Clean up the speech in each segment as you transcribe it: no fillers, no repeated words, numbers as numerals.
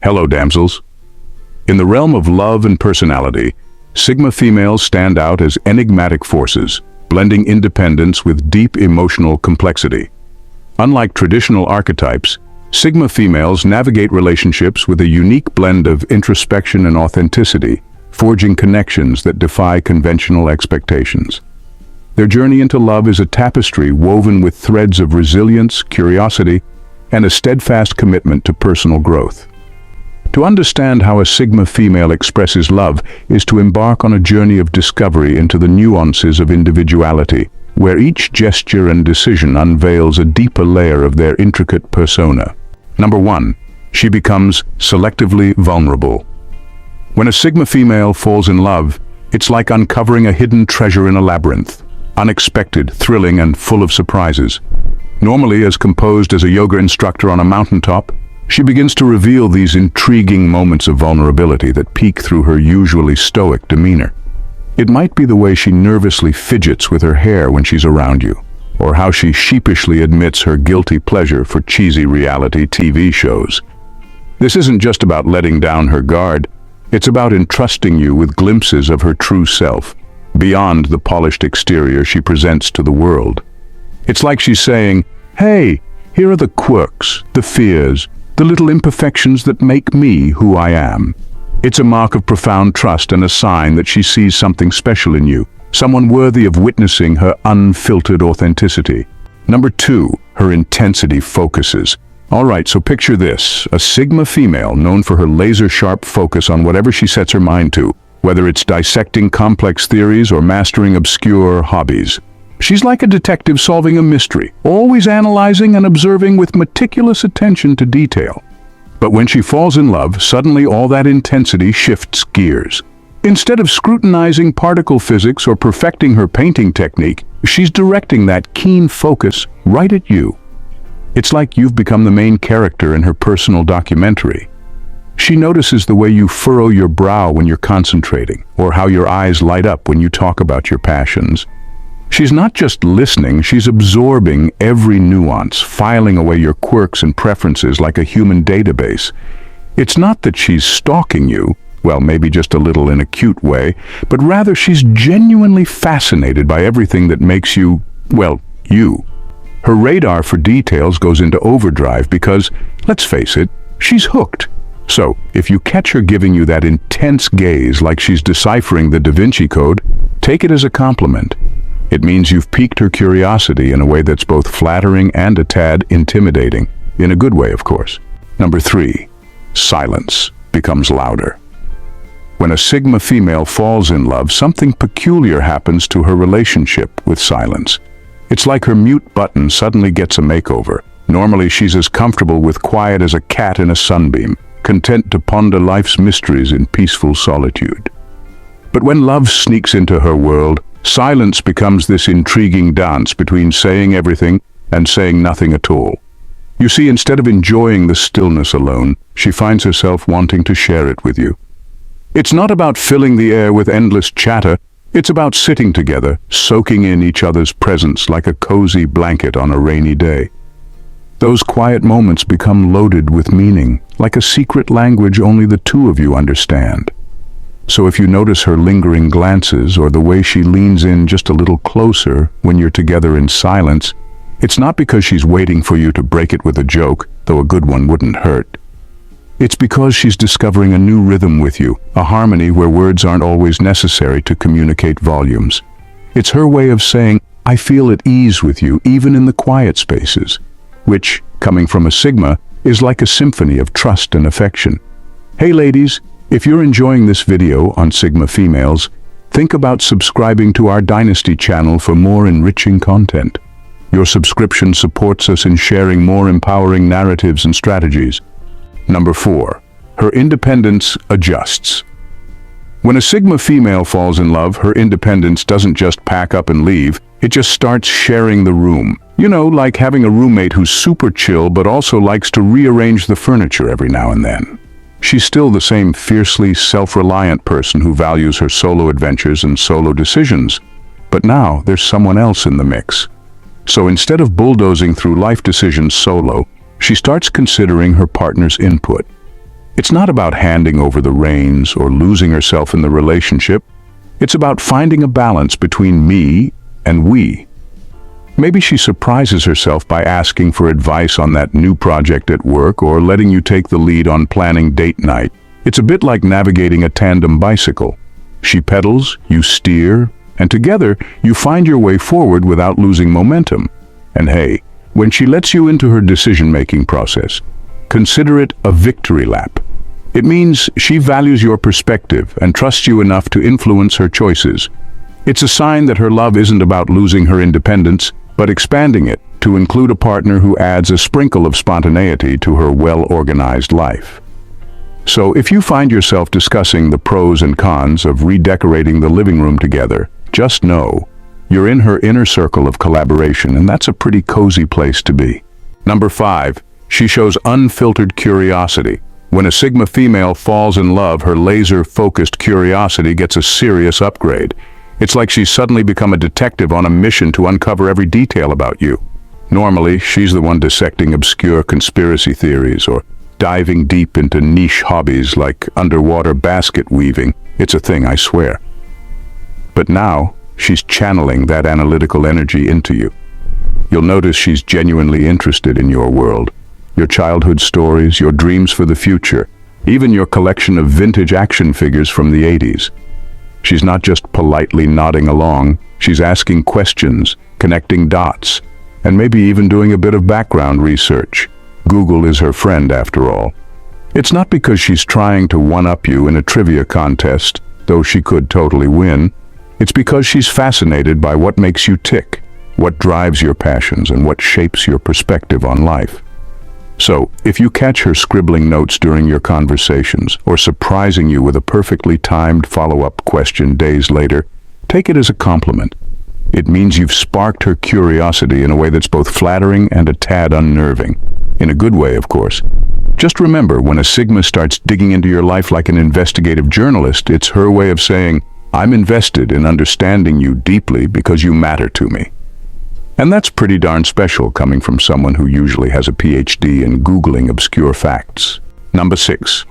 Hello, damsels. In the realm of love and personality, Sigma females stand out as enigmatic forces, blending independence with deep emotional complexity. Unlike traditional archetypes, Sigma females navigate relationships with a unique blend of introspection and authenticity, forging connections that defy conventional expectations. Their journey into love is a tapestry woven with threads of resilience, curiosity, and a steadfast commitment to personal growth. To understand how a Sigma female expresses love is to embark on a journey of discovery into the nuances of individuality, where each gesture and decision unveils a deeper layer of their intricate persona. Number 1. She becomes selectively vulnerable. When a Sigma female falls in love, it's like uncovering a hidden treasure in a labyrinth, unexpected, thrilling, and full of surprises. Normally as composed as a yoga instructor on a mountaintop, she begins to reveal these intriguing moments of vulnerability that peek through her usually stoic demeanor. It might be the way she nervously fidgets with her hair when she's around you, or how she sheepishly admits her guilty pleasure for cheesy reality TV shows. This isn't just about letting down her guard, it's about entrusting you with glimpses of her true self, beyond the polished exterior she presents to the world. It's like she's saying, "Hey, here are the quirks, the fears, the little imperfections that make me who I am." It's a mark of profound trust and a sign that she sees something special in you, someone worthy of witnessing her unfiltered authenticity. Number 2, her intensity focuses. Alright, so picture this, a Sigma female known for her laser-sharp focus on whatever she sets her mind to, whether it's dissecting complex theories or mastering obscure hobbies. She's like a detective solving a mystery, always analyzing and observing with meticulous attention to detail. But when she falls in love, suddenly all that intensity shifts gears. Instead of scrutinizing particle physics or perfecting her painting technique, she's directing that keen focus right at you. It's like you've become the main character in her personal documentary. She notices the way you furrow your brow when you're concentrating, or how your eyes light up when you talk about your passions. She's not just listening, she's absorbing every nuance, filing away your quirks and preferences like a human database. It's not that she's stalking you, well, maybe just a little in a cute way, but rather she's genuinely fascinated by everything that makes you, well, you. Her radar for details goes into overdrive because, let's face it, she's hooked. So, if you catch her giving you that intense gaze like she's deciphering the Da Vinci Code, take it as a compliment. It means you've piqued her curiosity in a way that's both flattering and a tad intimidating, in a good way, of course. Number 3, silence becomes louder. When a Sigma female falls in love, something peculiar happens to her relationship with silence. It's like her mute button suddenly gets a makeover. Normally she's as comfortable with quiet as a cat in a sunbeam, content to ponder life's mysteries in peaceful solitude. But when love sneaks into her world, silence becomes this intriguing dance between saying everything and saying nothing at all. You see, instead of enjoying the stillness alone, she finds herself wanting to share it with you. It's not about filling the air with endless chatter, it's about sitting together, soaking in each other's presence like a cozy blanket on a rainy day. Those quiet moments become loaded with meaning, like a secret language only the two of you understand. So if you notice her lingering glances or the way she leans in just a little closer when you're together in silence, it's not because she's waiting for you to break it with a joke, though a good one wouldn't hurt. It's because she's discovering a new rhythm with you, a harmony where words aren't always necessary to communicate volumes. It's her way of saying, "I feel at ease with you, even in the quiet spaces," which, coming from a Sigma, is like a symphony of trust and affection. Hey ladies, if you're enjoying this video on Sigma females, think about subscribing to our Dynasty channel for more enriching content. Your subscription supports us in sharing more empowering narratives and strategies. Number 4, her independence adjusts. When a Sigma female falls in love, her independence doesn't just pack up and leave, it just starts sharing the room. You know, like having a roommate who's super chill but also likes to rearrange the furniture every now and then. She's still the same fiercely self-reliant person who values her solo adventures and solo decisions, but now there's someone else in the mix. So instead of bulldozing through life decisions solo, she starts considering her partner's input. It's not about handing over the reins or losing herself in the relationship. It's about finding a balance between me and we. Maybe she surprises herself by asking for advice on that new project at work or letting you take the lead on planning date night. It's a bit like navigating a tandem bicycle. She pedals, you steer, and together you find your way forward without losing momentum. And hey, when she lets you into her decision-making process, consider it a victory lap. It means she values your perspective and trusts you enough to influence her choices. It's a sign that her love isn't about losing her independence, but expanding it to include a partner who adds a sprinkle of spontaneity to her well-organized life. So if you find yourself discussing the pros and cons of redecorating the living room together, just know you're in her inner circle of collaboration, and that's a pretty cozy place to be. Number 5, she shows unfiltered curiosity. When a Sigma female falls in love, her laser-focused curiosity gets a serious upgrade. It's like she's suddenly become a detective on a mission to uncover every detail about you. Normally, she's the one dissecting obscure conspiracy theories or diving deep into niche hobbies like underwater basket weaving. It's a thing, I swear. But now, she's channeling that analytical energy into you. You'll notice she's genuinely interested in your world, your childhood stories, your dreams for the future, even your collection of vintage action figures from the 80s. She's not just politely nodding along, she's asking questions, connecting dots, and maybe even doing a bit of background research. Google is her friend after all. It's not because she's trying to one-up you in a trivia contest, though she could totally win. It's because she's fascinated by what makes you tick, what drives your passions, and what shapes your perspective on life. So, if you catch her scribbling notes during your conversations or surprising you with a perfectly timed follow-up question days later, take it as a compliment. It means you've sparked her curiosity in a way that's both flattering and a tad unnerving. In a good way, of course. Just remember, when a Sigma starts digging into your life like an investigative journalist, it's her way of saying, I'm invested in understanding you deeply because you matter to me. And that's pretty darn special coming from someone who usually has a PhD in Googling obscure facts. Number 6.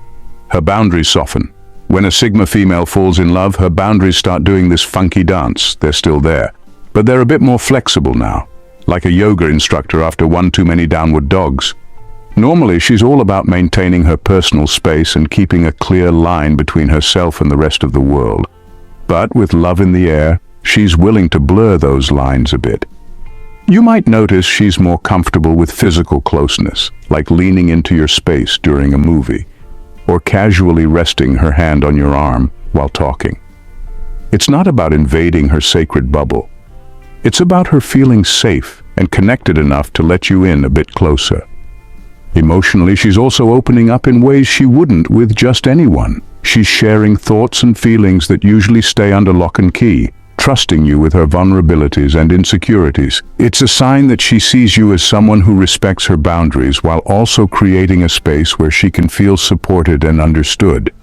Her boundaries soften. When a Sigma female falls in love, her boundaries start doing this funky dance. They're still there, but they're a bit more flexible now, like a yoga instructor after one too many downward dogs. Normally, she's all about maintaining her personal space and keeping a clear line between herself and the rest of the world. But with love in the air, she's willing to blur those lines a bit. You might notice she's more comfortable with physical closeness, like leaning into your space during a movie, or casually resting her hand on your arm while talking. It's not about invading her sacred bubble. It's about her feeling safe and connected enough to let you in a bit closer. Emotionally, she's also opening up in ways she wouldn't with just anyone. She's sharing thoughts and feelings that usually stay under lock and key, trusting you with her vulnerabilities and insecurities. It's a sign that she sees you as someone who respects her boundaries while also creating a space where she can feel supported and understood.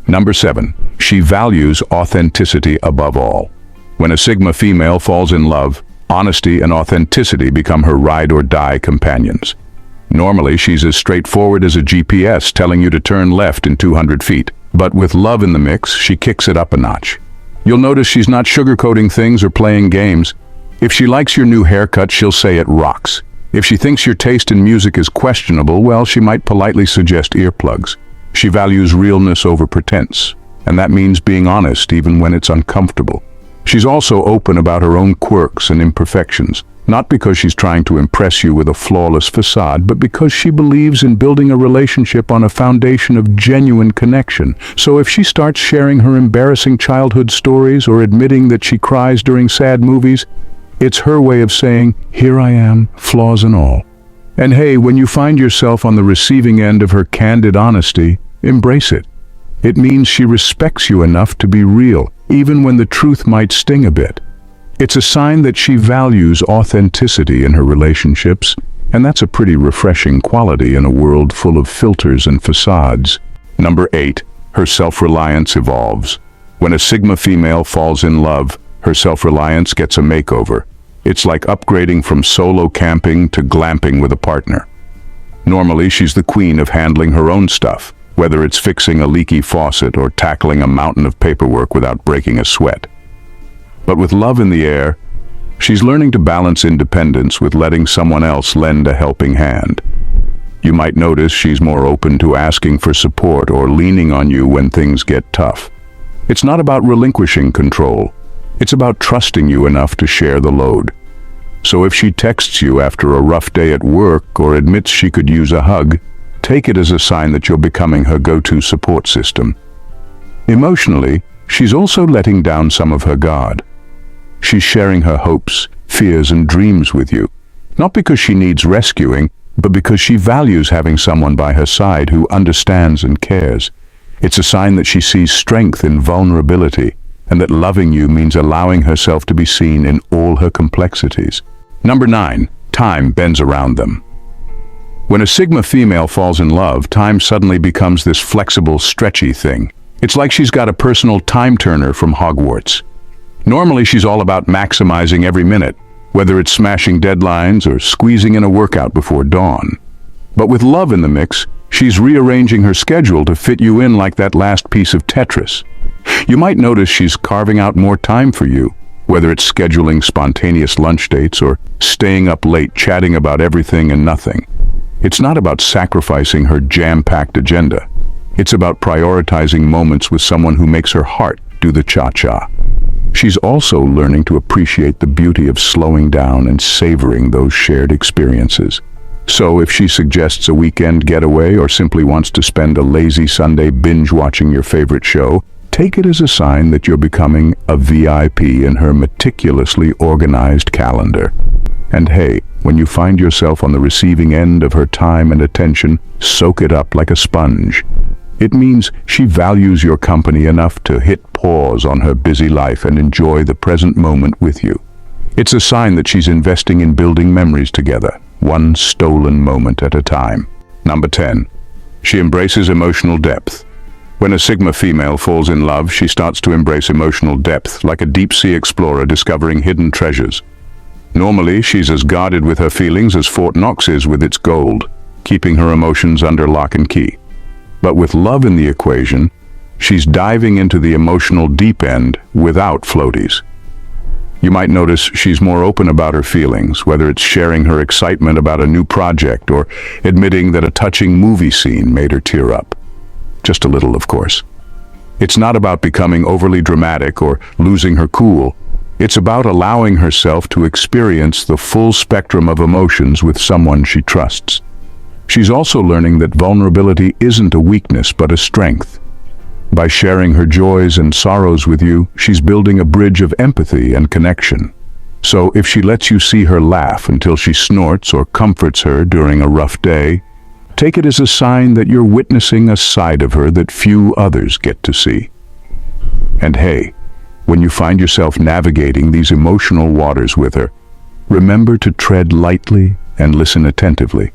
Number 7. She values authenticity above all. When a Sigma female falls in love, honesty and authenticity become her ride-or-die companions. Normally, she's as straightforward as a GPS telling you to turn left in 200 feet. But with love in the mix, she kicks it up a notch. You'll notice she's not sugarcoating things or playing games. If she likes your new haircut, she'll say it rocks. If she thinks your taste in music is questionable, well, she might politely suggest earplugs. She values realness over pretense, and that means being honest even when it's uncomfortable. She's also open about her own quirks and imperfections, not because she's trying to impress you with a flawless facade, but because she believes in building a relationship on a foundation of genuine connection. So if she starts sharing her embarrassing childhood stories or admitting that she cries during sad movies, it's her way of saying, here I am, flaws and all. And hey, when you find yourself on the receiving end of her candid honesty, embrace it. It means she respects you enough to be real, even when the truth might sting a bit. It's a sign that she values authenticity in her relationships, and that's a pretty refreshing quality in a world full of filters and facades. Number 8. Her self-reliance evolves. When a Sigma female falls in love, her self-reliance gets a makeover. It's like upgrading from solo camping to glamping with a partner. Normally, she's the queen of handling her own stuff, whether it's fixing a leaky faucet or tackling a mountain of paperwork without breaking a sweat. But with love in the air, she's learning to balance independence with letting someone else lend a helping hand. You might notice she's more open to asking for support or leaning on you when things get tough. It's not about relinquishing control. It's about trusting you enough to share the load. So if she texts you after a rough day at work or admits she could use a hug, take it as a sign that you're becoming her go-to support system. Emotionally, she's also letting down some of her guard. She's sharing her hopes, fears, and dreams with you, not because she needs rescuing, but because she values having someone by her side who understands and cares. It's a sign that she sees strength in vulnerability, and that loving you means allowing herself to be seen in all her complexities. Number 9, time bends around them. When a Sigma female falls in love, time suddenly becomes this flexible, stretchy thing. It's like she's got a personal time turner from Hogwarts. Normally, she's all about maximizing every minute, whether it's smashing deadlines or squeezing in a workout before dawn. But with love in the mix, she's rearranging her schedule to fit you in like that last piece of Tetris. You might notice she's carving out more time for you, whether it's scheduling spontaneous lunch dates or staying up late chatting about everything and nothing. It's not about sacrificing her jam-packed agenda. It's about prioritizing moments with someone who makes her heart do the cha-cha. She's also learning to appreciate the beauty of slowing down and savoring those shared experiences. So if she suggests a weekend getaway or simply wants to spend a lazy Sunday binge-watching your favorite show, take it as a sign that you're becoming a VIP in her meticulously organized calendar. And hey, when you find yourself on the receiving end of her time and attention, soak it up like a sponge. It means she values your company enough to hit pause on her busy life and enjoy the present moment with you. It's a sign that she's investing in building memories together, one stolen moment at a time. Number 10. She embraces emotional depth. When a Sigma female falls in love, she starts to embrace emotional depth, like a deep-sea explorer discovering hidden treasures. Normally, she's as guarded with her feelings as Fort Knox is with its gold, keeping her emotions under lock and key. But with love in the equation, she's diving into the emotional deep end without floaties. You might notice she's more open about her feelings, whether it's sharing her excitement about a new project or admitting that a touching movie scene made her tear up. Just a little, of course. It's not about becoming overly dramatic or losing her cool. It's about allowing herself to experience the full spectrum of emotions with someone she trusts. She's also learning that vulnerability isn't a weakness but a strength. By sharing her joys and sorrows with you, she's building a bridge of empathy and connection. So if she lets you see her laugh until she snorts or comforts her during a rough day, take it as a sign that you're witnessing a side of her that few others get to see. And hey, when you find yourself navigating these emotional waters with her, remember to tread lightly and listen attentively.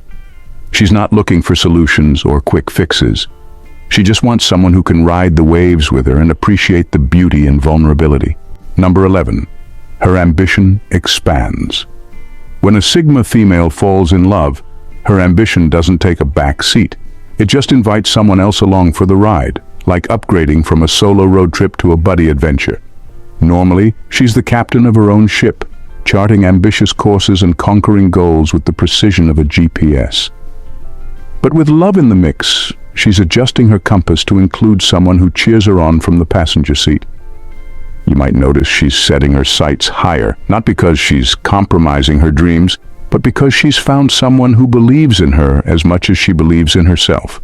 She's not looking for solutions or quick fixes. She just wants someone who can ride the waves with her and appreciate the beauty in vulnerability. Number 11. Her ambition expands. When a Sigma female falls in love, her ambition doesn't take a back seat. It just invites someone else along for the ride, like upgrading from a solo road trip to a buddy adventure. Normally, she's the captain of her own ship, charting ambitious courses and conquering goals with the precision of a GPS. But with love in the mix, she's adjusting her compass to include someone who cheers her on from the passenger seat. You might notice she's setting her sights higher, not because she's compromising her dreams, but because she's found someone who believes in her as much as she believes in herself.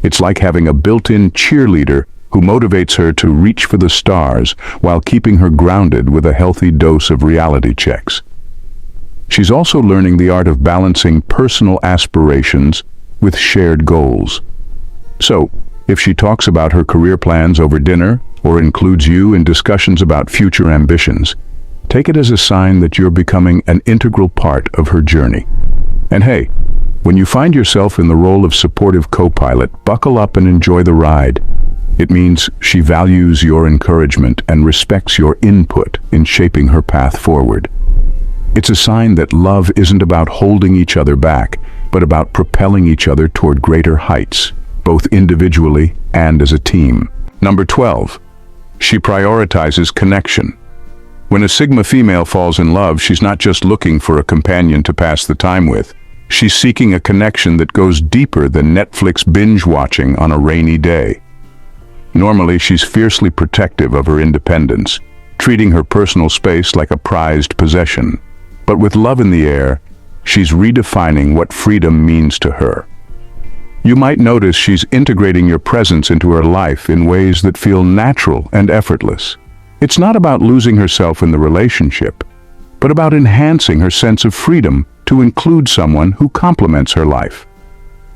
It's like having a built-in cheerleader who motivates her to reach for the stars while keeping her grounded with a healthy dose of reality checks. She's also learning the art of balancing personal aspirations with shared goals. So, if she talks about her career plans over dinner or includes you in discussions about future ambitions, take it as a sign that you're becoming an integral part of her journey. And hey, when you find yourself in the role of supportive co-pilot, buckle up and enjoy the ride. It means she values your encouragement and respects your input in shaping her path forward. It's a sign that love isn't about holding each other back, but about propelling each other toward greater heights. both individually and as a team. Number 12. She prioritizes connection. When a Sigma female falls in love, she's not just looking for a companion to pass the time with. She's seeking a connection that goes deeper than Netflix binge-watching on a rainy day. Normally, she's fiercely protective of her independence, treating her personal space like a prized possession. But with love in the air, she's redefining what freedom means to her. You might notice she's integrating your presence into her life in ways that feel natural and effortless. It's not about losing herself in the relationship, but about enhancing her sense of freedom to include someone who complements her life.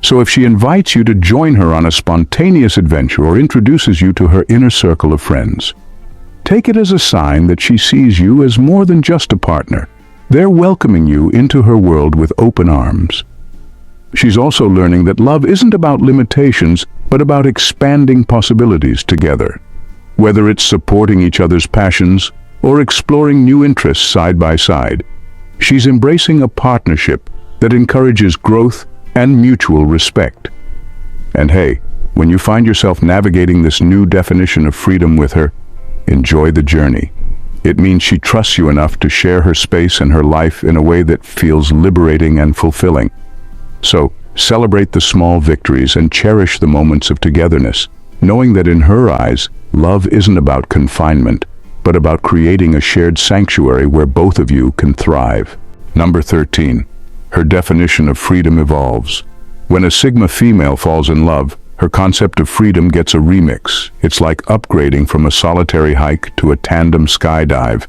So if she invites you to join her on a spontaneous adventure or introduces you to her inner circle of friends, take it as a sign that she sees you as more than just a partner. They're welcoming you into her world with open arms. She's also learning that love isn't about limitations, but about expanding possibilities together. Whether it's supporting each other's passions or exploring new interests side by side, she's embracing a partnership that encourages growth and mutual respect. And hey, when you find yourself navigating this new definition of freedom with her, enjoy the journey. It means she trusts you enough to share her space and her life in a way that feels liberating and fulfilling. So, celebrate the small victories and cherish the moments of togetherness, knowing that in her eyes, love isn't about confinement, but about creating a shared sanctuary where both of you can thrive. Number 13. Her definition of freedom evolves. When a Sigma female falls in love, her concept of freedom gets a remix. It's like upgrading from a solitary hike to a tandem skydive.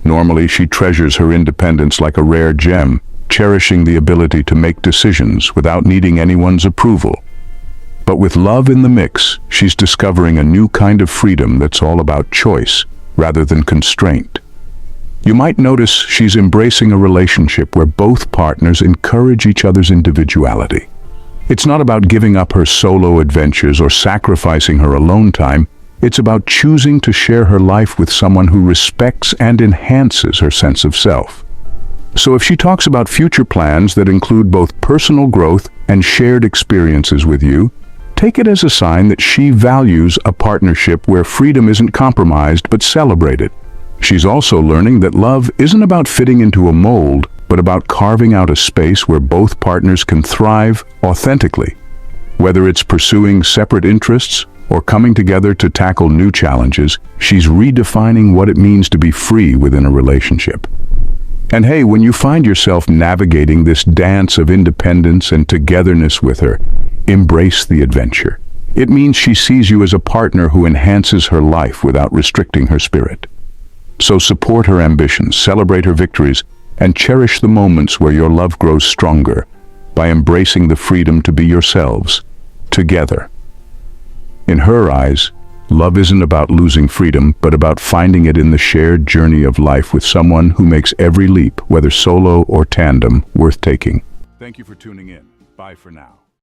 Normally, she treasures her independence like a rare gem, cherishing the ability to make decisions without needing anyone's approval. But with love in the mix, she's discovering a new kind of freedom that's all about choice rather than constraint. You might notice she's embracing a relationship where both partners encourage each other's individuality. It's not about giving up her solo adventures or sacrificing her alone time. It's about choosing to share her life with someone who respects and enhances her sense of self. So if she talks about future plans that include both personal growth and shared experiences with you, take it as a sign that she values a partnership where freedom isn't compromised but celebrated. She's also learning that love isn't about fitting into a mold, but about carving out a space where both partners can thrive authentically. Whether it's pursuing separate interests or coming together to tackle new challenges, she's redefining what it means to be free within a relationship. And hey, when you find yourself navigating this dance of independence and togetherness with her, embrace the adventure. It means she sees you as a partner who enhances her life without restricting her spirit. So support her ambitions, celebrate her victories, and cherish the moments where your love grows stronger by embracing the freedom to be yourselves, together. In her eyes, love isn't about losing freedom, but about finding it in the shared journey of life with someone who makes every leap, whether solo or tandem, worth taking. Thank you for tuning in. Bye for now.